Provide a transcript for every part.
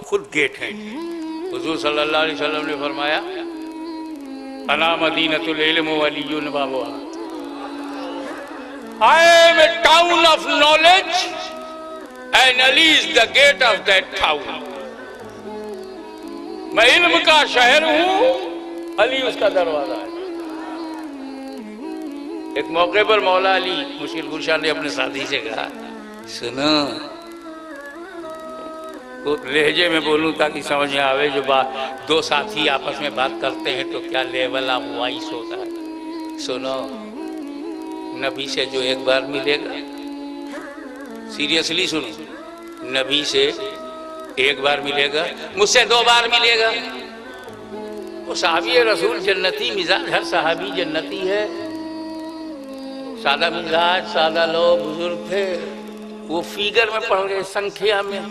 खुद गेट हैं। हुजूर सल्लल्लाहु अलैहि वसल्लम ने फरमाया अना मदीनतुल इल्म व अलीयुन बाबुहा, I am a town of knowledge and Ali is the gate of that town. मैं इल्म का शहर हूं, अली उसका दरवाजा है। एक मौके पर मौला अली मुश्किल कुशा ने अपने साथी से कहा, सुनो तो लहजे में बोलूं ताकि समझ में आवे। जो बात दो साथी आपस में बात करते हैं तो क्या लेवल ऑफ वॉइस होता है। सुनो, नबी से जो एक बार मिलेगा, सीरियसली सुनो, नबी से एक बार मिलेगा, मुझसे 2 बार मिलेगा। वो साहबी रसूल जन्नती मिजाज, हर साहबी जन्नती है। सादा मिजाज, सादा लोग बुजुर्ग थे, वो फिगर में पढ़ गए, संख्या में।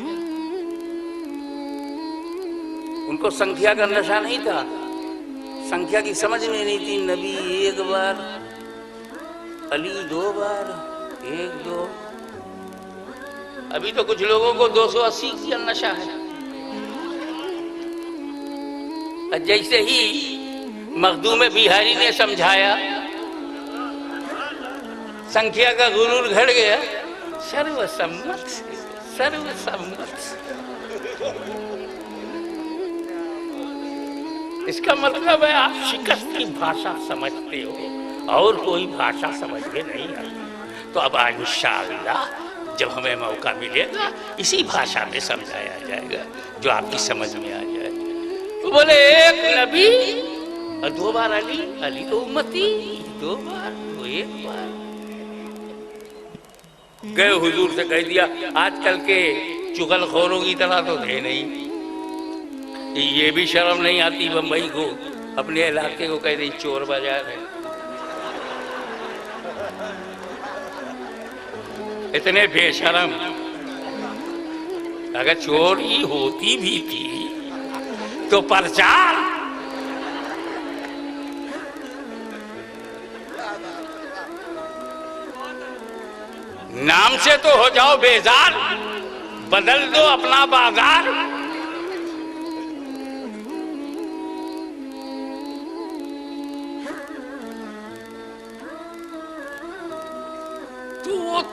उनको संख्या का नशा नहीं था, संख्या की समझ में नहीं थी। नबी 1 बार, अली 2 बार, 1 2। अभी तो कुछ लोगों को 280 का नशा है। जैसे ही मखदूम बिहारी ने समझाया, संख्या का गुरूर घट गया। सर्वसम्मत, सर्वसम्मत। इसका मतलब है आप शिकस्त की भाषा समझते हो और कोई भाषा समझ में नहीं आई। तो अब इंशाअल्लाह जब हमें मौका मिलेगा इसी भाषा में समझाया जाएगा जो आपकी समझ में आ जाए। तो बोले एक नबी और 2 बार अली, अली तो उम्मती, 2 बार तो 1 बार। गए हुजूर से कह दिया, आजकल के चुगलखोरों की तरह तो थे नहीं, ये भी शर्म नहीं आती बंबई को अपने इलाके को कह दी चोर बाजार है। इतने बेशरम, अगर चोरी होती भी थी तो प्रचार। नाम से तो हो जाओ बेजार, बदल दो अपना बाजार।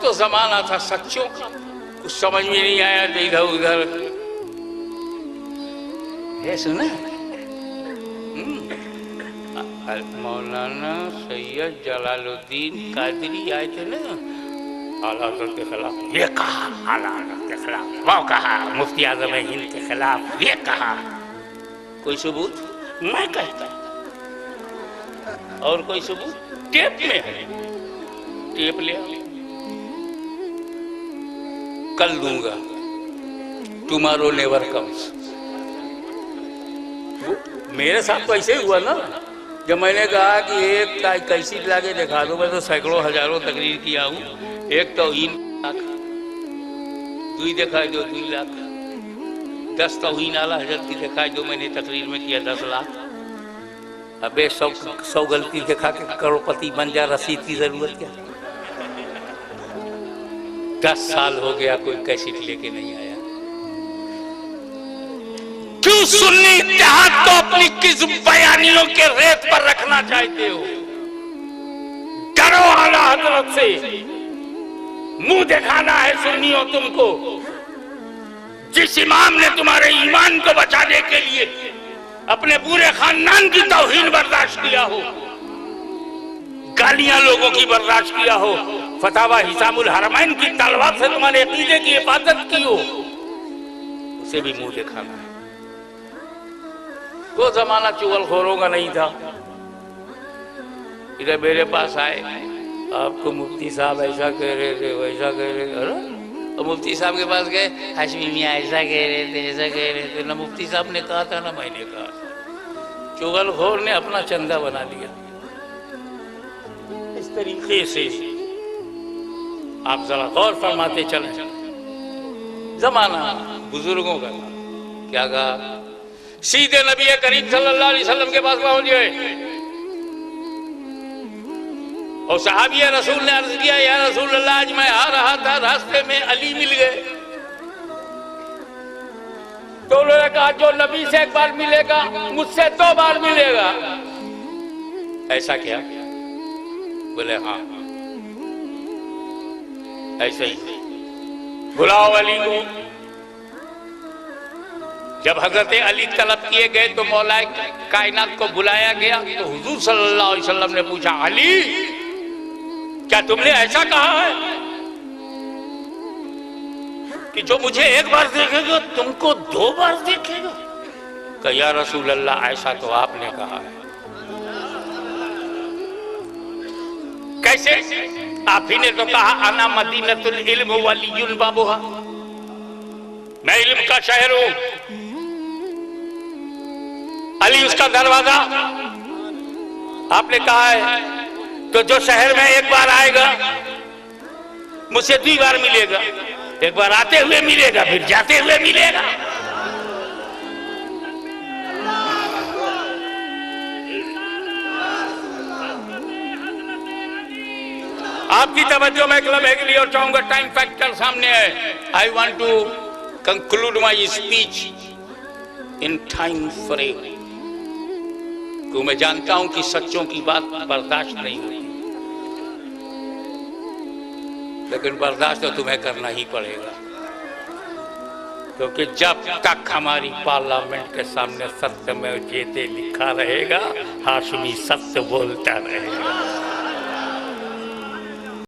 तो जमाना था सच्चों का, कुछ समझ में नहीं आया तो इधर उधर है। सुना मौलाना सैयद जलालुद्दीन कादरी आए थे ना आला हज़रत के खिलाफ, ये कहा आला हज़रत के खिलाफ, वो कहा मुफ्ती आज़म हिंद के खिलाफ, ये कहा। कोई सबूत? मैं कहता और कोई सबूत? टेप में है, टेप ले कल दूंगा, टुमारो नेवर कम्स। मेरे साथ तो ऐसे ही हुआ ना, जब मैंने कहा कि एक कैसेट लाके दिखा दो, मैं तो सैकड़ों हजारों तकरीर किया हूँ, एक तौहीन लाख, 2 दिखा दो 2 लाख, 10 तौहीन आला हजरत की दिखा दो, मैंने तकरीर में किया 10 लाख। अबे 100 गलती दिखा के करोड़पति बन जा, रसीद की जरूरत क्या? 10 साल हो गया कोई कैसेट लेके नहीं आया। क्यों सुन्नी इत्तेहाद तो अपनी किस बयानियों के रेत पर रखना चाहते हो? डरो आला हजरत से, मुंह दिखाना है सुन्नियों तुमको। जिस इमाम ने तुम्हारे ईमान को बचाने के लिए अपने पूरे खानदान की तौहीन बर्दाश्त किया हो, गालियां लोगों की बर्दाश्त किया हो, फतावा हिसामुल हरमैन की तलवार से तुम्हारे अकीदे की हिफाजत की हो, उसे भी मुंह दिखाना है। तो जमाना चुगलखोरों का नहीं था। इधर मेरे पास आए, आपको मुफ्ती साहब ऐसा कह रहे थे, वैसा कह रहे थे। अरे तो मुफ्ती साहब के पास गए, हाशमी मियां ऐसा कह रहे थे, ऐसा कह रहे थे। ना मुफ्ती साहब ने कहा था ना मैंने कहा। चुगलखोर ने अपना चंदा बना लिया। इस तरीके से आप जरा गौर फरमाते चलें। जमाना बुजुर्गों का क्या कहा, सीधे नबी करीम सल्लल्लाहु अलैहि वसल्लम के पास पहुंच गए और सहाबिया रसूल ने अर्ज किया, या रसूल अल्लाह, आज मैं आ रहा था, रास्ते में अली मिल गए। तो उन्होंने कहा जो नबी से एक बार मिलेगा मुझसे 2 बार मिलेगा। ऐसा क्या? बोले हाँ ऐसे ही। बुलाओ अली को। जब हजरत अली तलब किए गए तो मौलाए कायनात को बुलाया गया तो हुजूर सल्लल्लाहु अलैहि वसल्लम ने पूछा, अली क्या तुमने ऐसा कहा है कि जो मुझे एक बार देखेगा तुमको 2 बार देखेगा? कहा या रसूल अल्लाह ऐसा तो आपने कहा है। कैसे? आप ही ने तो कहा अना मदीनतुल इल्म वलियुन बाबुहा, मैं इल्म का शहर हूं, अली उसका दरवाजा। आपने कहा है तो जो शहर में एक बार आएगा मुझसे 2 बार मिलेगा, एक बार आते हुए मिलेगा फिर जाते हुए मिलेगा। आपकी तवज्जो मैं क्लब है के लिए चाहूंगा, टाइम फैक्टर सामने है। I want to conclude my speech in time frame. तो मैं जानता हूं कि सच्चों की बात बर्दाश्त नहीं होती, लेकिन बर्दाश्त तो तुम्हें करना ही पड़ेगा, क्योंकि जब तक हमारी पार्लियामेंट के सामने सत्यमेव जयते लिखा रहेगा, हाशमी सत्य बोलता रहेगा।